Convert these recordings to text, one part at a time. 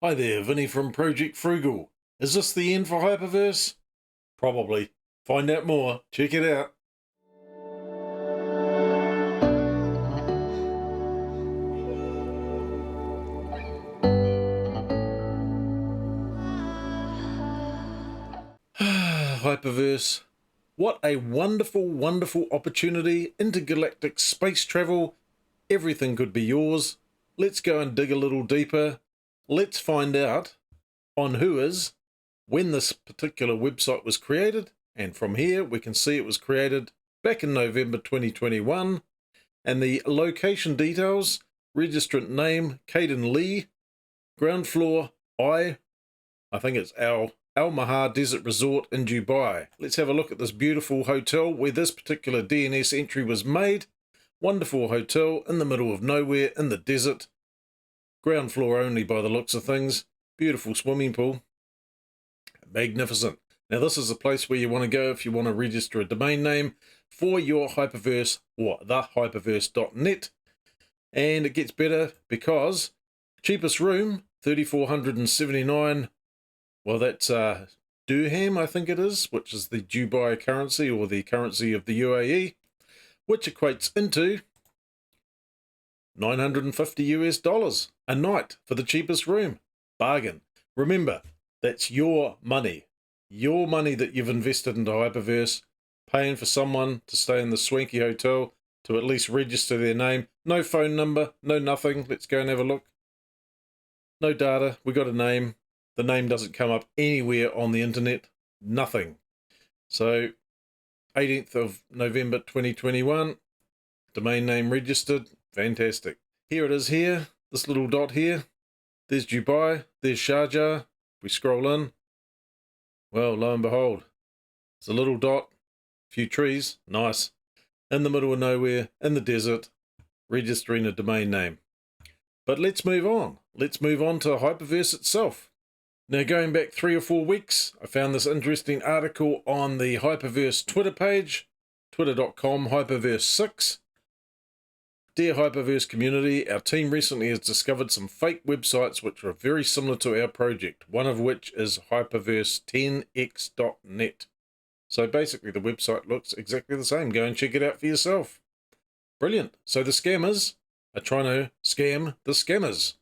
Hi there, Vinny from Project Frugal. Is this the end for Hyperverse? Probably. Find out more. Check it out. Hyperverse. What a wonderful, wonderful opportunity. Intergalactic space travel. Everything could be yours. Let's go and dig a little deeper. Let's find out on who is, when this particular website was created, and from here we can see it was created back in November 2021, and the location details: registrant name Caden Lee, ground floor I think it's Al Mahar Desert Resort in Dubai. Let's have a look at this beautiful hotel where this particular DNS entry was made. Wonderful hotel in the middle of nowhere in the desert, ground floor only by the looks of things. Beautiful swimming pool. Magnificent. Now this is a place where you want to go if you want to register a domain name for your Hyperverse or the hyperverse.net. And it gets better because cheapest room, 3,479. Well, that's dirham, I think it is, which is the Dubai currency or the currency of the UAE, which equates into $950 a night for the cheapest room. Bargain. Remember, that's your money that you've invested into Hyperverse, paying for someone to stay in the swanky hotel to at least register their name. No phone number, no nothing. Let's go and have a look. No data. We got a name. The name doesn't come up anywhere on the internet. Nothing. So 18th of November 2021, domain name registered. Fantastic. Here it is here, this little dot here. There's Dubai, there's Sharjah. We scroll in. Well, lo and behold, it's a little dot, a few trees, nice. In the middle of nowhere, in the desert, registering a domain name. But let's move on. Let's move on to Hyperverse itself. Now, going back 3 or 4 weeks, I found this interesting article on the Hyperverse Twitter page, twitter.com Hyperverse6. Dear Hyperverse community, our team recently has discovered some fake websites which are very similar to our project, one of which is Hyperverse10x.net. So basically the website looks exactly the same. Go and check it out for yourself. Brilliant. So the scammers are trying to scam the scammers.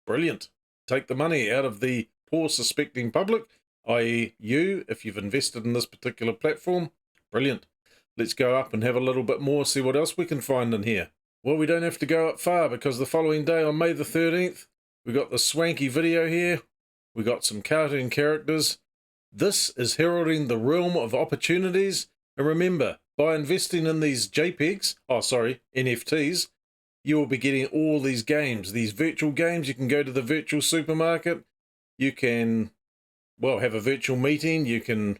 Brilliant. Take the money out of the poor suspecting public, i.e. you, if you've invested in this particular platform. Brilliant. Let's go up and have a little bit more, see what else we can find in here. Well, we don't have to go up far because the following day on May the 13th, we got the swanky video here. We got some cartoon characters. This is heralding the realm of opportunities. And remember, by investing in these NFTs, you will be getting all these games, these virtual games. You can go to the virtual supermarket. You can, well, have a virtual meeting. You can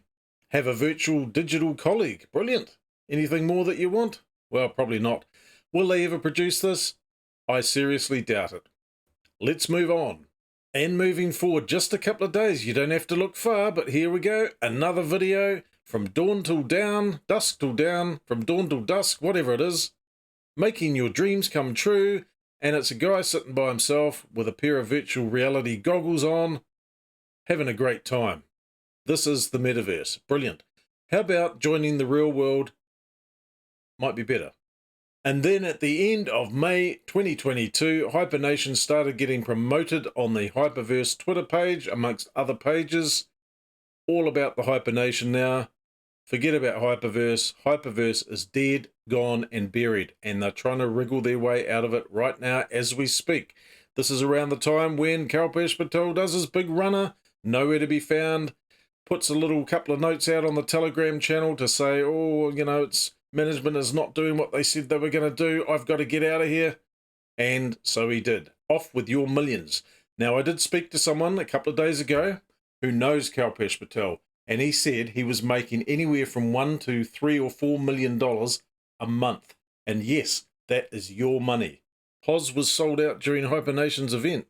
have a virtual digital colleague. Brilliant. Anything more that you want? Well, probably not. Will they ever produce this? I seriously doubt it. Let's move on. And moving forward just a couple of days, you don't have to look far, but here we go. Another video from dawn till down, dusk till down, from dawn till dusk, whatever it is. Making your dreams come true. And it's a guy sitting by himself with a pair of virtual reality goggles on, having a great time. This is the metaverse. Brilliant. How about joining the real world? Might be better. And then at the end of May 2022, Hypernation started getting promoted on the Hyperverse Twitter page, amongst other pages. All about the Hypernation now. Forget about Hyperverse. Hyperverse is dead, gone, and buried. And they're trying to wriggle their way out of it right now as we speak. This is around the time when Kalpesh Patel does his big runner, nowhere to be found, puts a little couple of notes out on the Telegram channel to say, oh, you know, management is not doing what they said they were going to do. I've got to get out of here. And so he did. Off with your millions. Now, I did speak to someone a couple of days ago who knows Kalpesh Patel, and he said he was making anywhere from $1 to $3 or $4 million a month. And yes, that is your money. POS was sold out during Hypernation's event,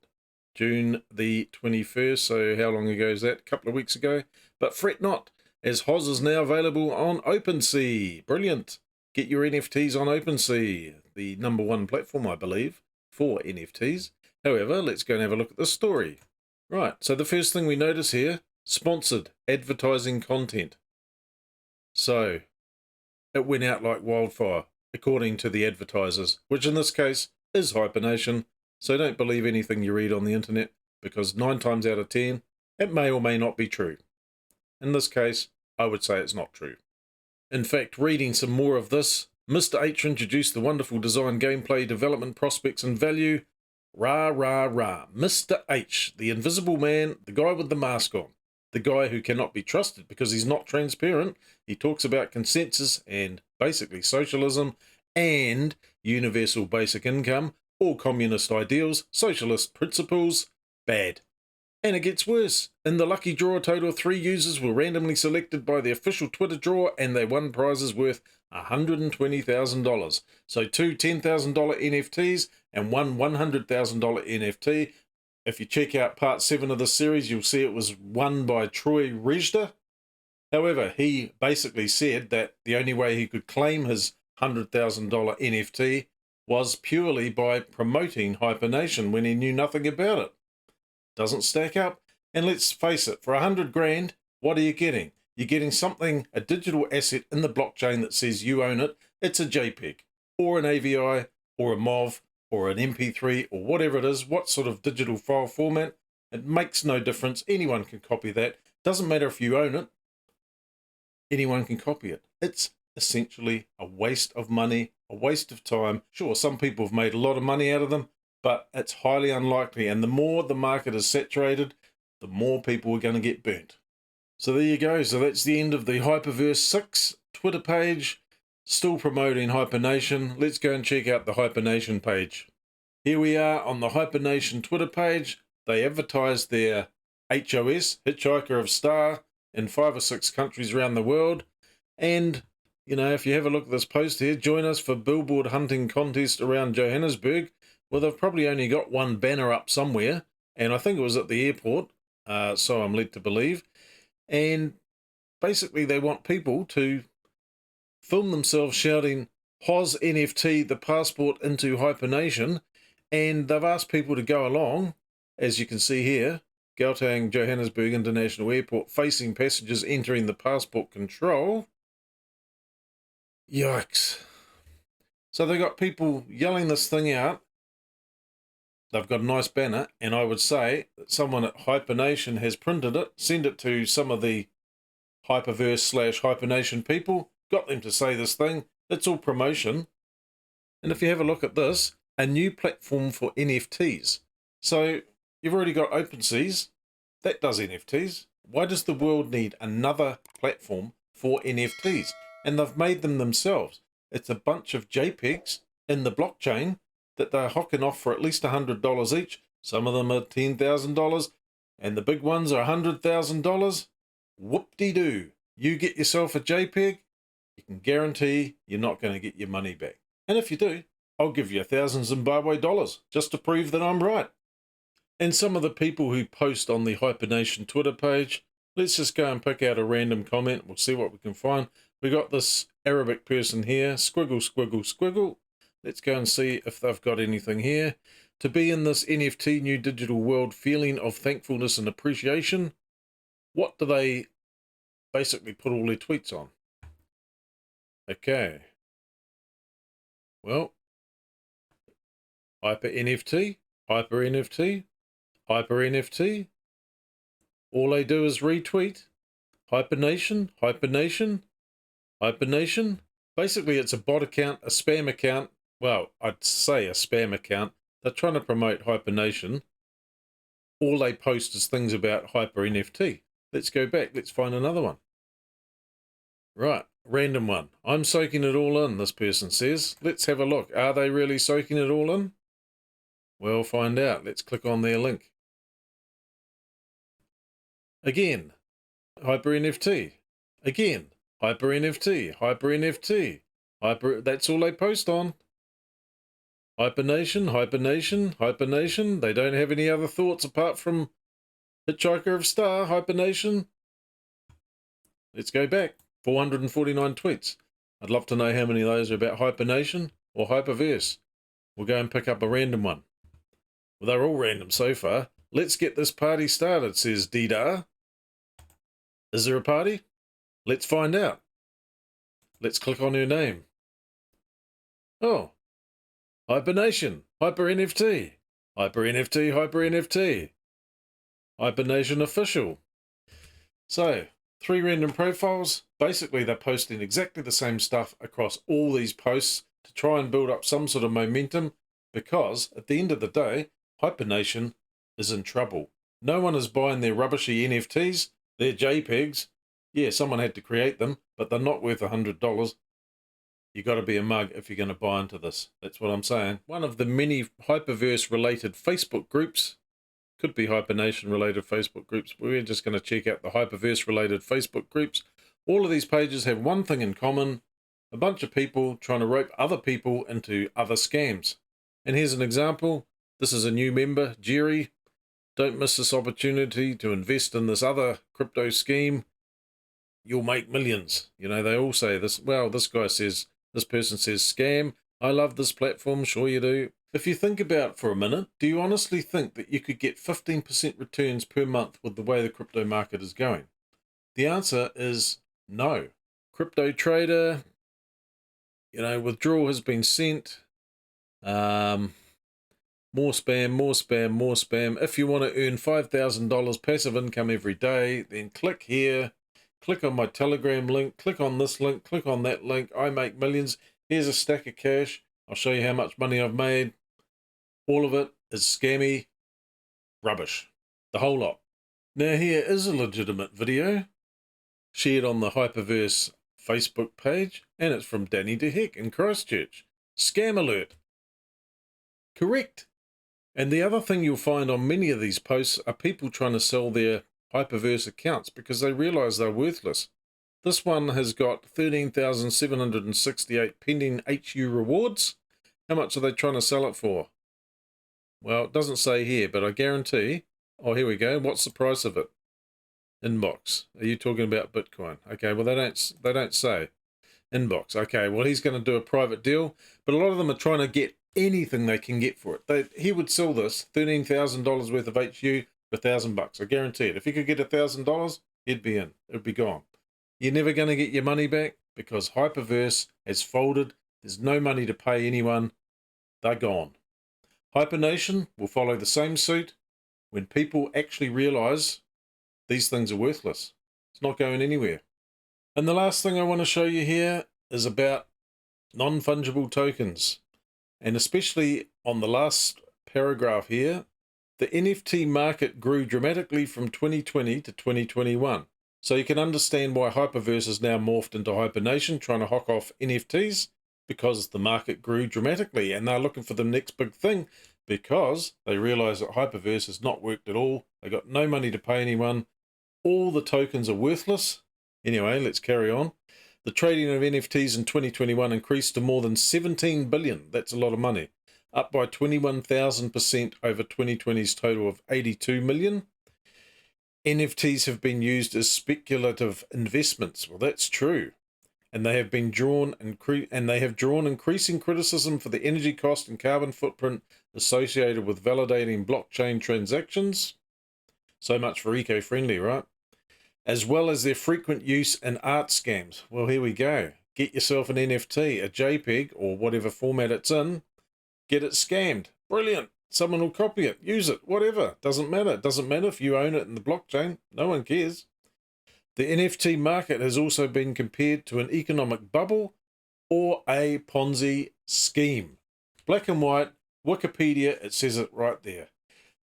June the 21st. So how long ago is that? A couple of weeks ago. But fret not, as HOS is now available on OpenSea. Brilliant. Get your NFTs on OpenSea, the #1 platform, I believe, for NFTs. However, let's go and have a look at this story. Right, so the first thing we notice here, sponsored advertising content. So it went out like wildfire, according to the advertisers, which in this case is Hypernation. So don't believe anything you read on the internet, because 9 times out of 10, it may or may not be true. In this case, I would say it's not true. In fact, reading some more of this, Mr.H introduced the wonderful design, gameplay, development, prospects, and value. Rah, rah, rah. Mr.H, the invisible man, the guy with the mask on, the guy who cannot be trusted because he's not transparent. He talks about consensus and basically socialism and universal basic income, all communist ideals, socialist principles. Bad. And it gets worse. In the lucky draw, a total of 3 users were randomly selected by the official Twitter draw, and they won prizes worth $120,000. So 2 $10,000 NFTs and one $100,000 NFT. If you check out part 7 of this series, you'll see it was won by Troy Rejda. However, he basically said that the only way he could claim his $100,000 NFT was purely by promoting Hypernation when he knew nothing about it. Doesn't stack up. And let's face it, for 100 grand, what are you getting? You're getting something, a digital asset in the blockchain that says you own it. It's a JPEG or an AVI or a MOV or an MP3 or whatever it is, what sort of digital file format. It makes no difference. Anyone can copy that. Doesn't matter if you own it. Anyone can copy it. It's essentially a waste of money, a waste of time. Sure, some people have made a lot of money out of them, but it's highly unlikely. And the more the market is saturated, the more people are going to get burnt. So there you go. So that's the end of the Hyperverse 6 Twitter page. Still promoting Hypernation. Let's go and check out the Hypernation page. Here we are on the Hypernation Twitter page. They advertise their HOS, Hitchhiker of Star, in 5 or 6 countries around the world. And, you know, if you have a look at this post here, join us for billboard hunting contest around Johannesburg. Well, they've probably only got one banner up somewhere, and I think it was at the airport, so I'm led to believe. And basically they want people to film themselves shouting, "Hos NFT, the passport into Hypernation," and they've asked people to go along, as you can see here, Gauteng Johannesburg International Airport, facing passengers entering the passport control. Yikes. So they got people yelling this thing out. They've got a nice banner, and I would say that someone at Hypernation has printed it, sent it to some of the Hyperverse / Hypernation people, got them to say this thing. It's all promotion. And if you have a look at this, a new platform for NFTs. So you've already got OpenSeas, that does NFTs. Why does the world need another platform for NFTs? And they've made them themselves. It's a bunch of JPEGs in the blockchain that they're hocking off for at least $100 each. Some of them are $10,000, and the big ones are $100,000. Whoop-de-doo. You get yourself a JPEG, you can guarantee you're not going to get your money back. And if you do, I'll give you 1,000 Zimbabwe dollars just to prove that I'm right. And some of the people who post on the Hypernation Twitter page, let's just go and pick out a random comment. We'll see what we can find. We got this Arabic person here, squiggle, squiggle, squiggle. Let's go and see if they've got anything here. To be in this NFT new digital world feeling of thankfulness and appreciation, what do they basically put all their tweets on? Okay. Well, Hyper NFT, Hyper NFT, Hyper NFT. All they do is retweet. Hypernation, Hypernation, Hypernation. Basically, it's a bot account, a spam account. Well, I'd say a spam account. They're trying to promote Hypernation. All they post is things about Hyper NFT. Let's go back. Let's find another one. Right, random one. I'm soaking it all in, this person says. Let's have a look. Are they really soaking it all in? We'll find out. Let's click on their link. Again, Hyper NFT. Again, Hyper NFT. Hyper NFT. Hyper. That's all they post on. Hypernation, Hypernation, Hypernation. They don't have any other thoughts apart from Hitchhiker of Star, Hypernation. Let's go back. 449 tweets. I'd love to know how many of those are about Hypernation or Hyperverse. We'll go and pick up a random one. Well, they're all random so far. Let's get this party started, says Dida. Is there a party? Let's find out. Let's click on her name. Oh, Hypernation, Hyper NFT, Hyper NFT, Hyper NFT, Hypernation official. So, 3 random profiles. Basically, they're posting exactly the same stuff across all these posts to try and build up some sort of momentum, because at the end of the day, Hypernation is in trouble. No one is buying their rubbishy NFTs. They're JPEGs. Yeah, someone had to create them, but they're not worth $100. You got to be a mug if you're going to buy into this. That's what I'm saying. One of the many Hyperverse-related Facebook groups, could be Hypernation-related Facebook groups, but we're just going to check out the Hyperverse-related Facebook groups. All of these pages have one thing in common: a bunch of people trying to rope other people into other scams. And here's an example. This is a new member, Jerry. Don't miss this opportunity to invest in this other crypto scheme. You'll make millions. You know, they all say this. Well, this guy says, this person says scam. I love this platform. Sure you do. If you think about it for a minute, do you honestly think that you could get 15% returns per month with the way the crypto market is going? The answer is no. Crypto trader, you know, withdrawal has been sent. More spam, more spam, more spam. If you want to earn $5,000 passive income every day, then click here. Click on my Telegram link. Click on this link. Click on that link. I make millions. Here's a stack of cash. I'll show you how much money I've made. All of it is scammy rubbish. The whole lot. Now here is a legitimate video shared on the Hyperverse Facebook page, and it's from Danny DeHeck in Christchurch. Scam alert. Correct. And the other thing you'll find on many of these posts are people trying to sell their Hyperverse accounts because they realize they're worthless. This one has got 13,768 pending HU rewards. How much are they trying to sell it for? Well, it doesn't say here, but I guarantee. Oh, here we go. What's the price of it? Inbox. Are you talking about Bitcoin? Okay, well they don't say. Inbox. Okay, well he's going to do a private deal, but a lot of them are trying to get anything they can get for it. He would sell this $13,000 worth of HU for $1,000. I guarantee it. If he could get $1,000, he'd be in. It'd be gone. You're never going to get your money back because Hyperverse has folded. There's no money to pay anyone. They're gone. Hypernation will follow the same suit when people actually realize these things are worthless. It's not going anywhere. And the last thing I want to show you here is about non-fungible tokens. And especially on the last paragraph here, the NFT market grew dramatically from 2020 to 2021. So you can understand why Hyperverse is now morphed into Hypernation, trying to hock off NFTs, because the market grew dramatically and they're looking for the next big thing because they realize that Hyperverse has not worked at all. They got no money to pay anyone. All the tokens are worthless. Anyway, let's carry on. The trading of NFTs in 2021 increased to more than 17 billion. That's a lot of money. Up by 21,000% over 2020's total of 82 million. NFTs have been used as speculative investments. Well, that's true. And they have drawn increasing criticism for the energy cost and carbon footprint associated with validating blockchain transactions. So much for eco-friendly, right? As well as their frequent use in art scams. Well, here we go. Get yourself an NFT, a JPEG, or whatever format it's in. Get it scammed. Brilliant. Someone will copy it, use it, whatever. Doesn't matter. It doesn't matter if you own it in the blockchain. No one cares. The NFT market has also been compared to an economic bubble or a Ponzi scheme. Black and white, Wikipedia, it says it right there.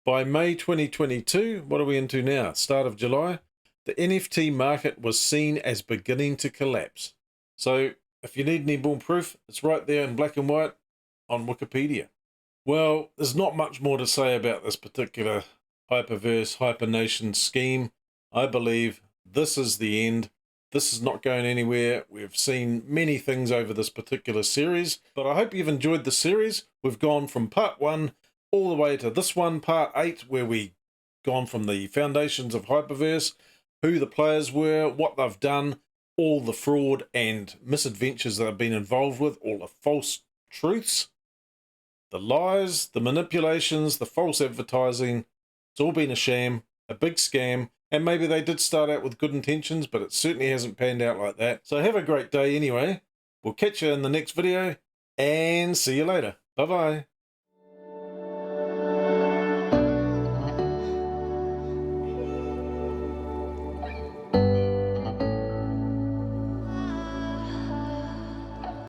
By May 2022, what are we into now? Start of July, the NFT market was seen as beginning to collapse. So if you need any more proof, it's right there in black and white on Wikipedia. Well, there's not much more to say about this particular Hyperverse Hypernation scheme. I believe this is the end. This is not going anywhere. We've seen many things over this particular series, but I hope you've enjoyed the series. We've gone from part 1 all the way to this one, part 8, where we gone from the foundations of Hyperverse, who the players were, what they've done, all the fraud and misadventures that have been involved with, all the false truths, the lies, the manipulations, the false advertising. It's It's all been a sham, a big scam, and maybe they did start out with good intentions, but it certainly hasn't panned out like that. So have a great day anyway. We'll catch you in the next video, and see you later. Bye-bye.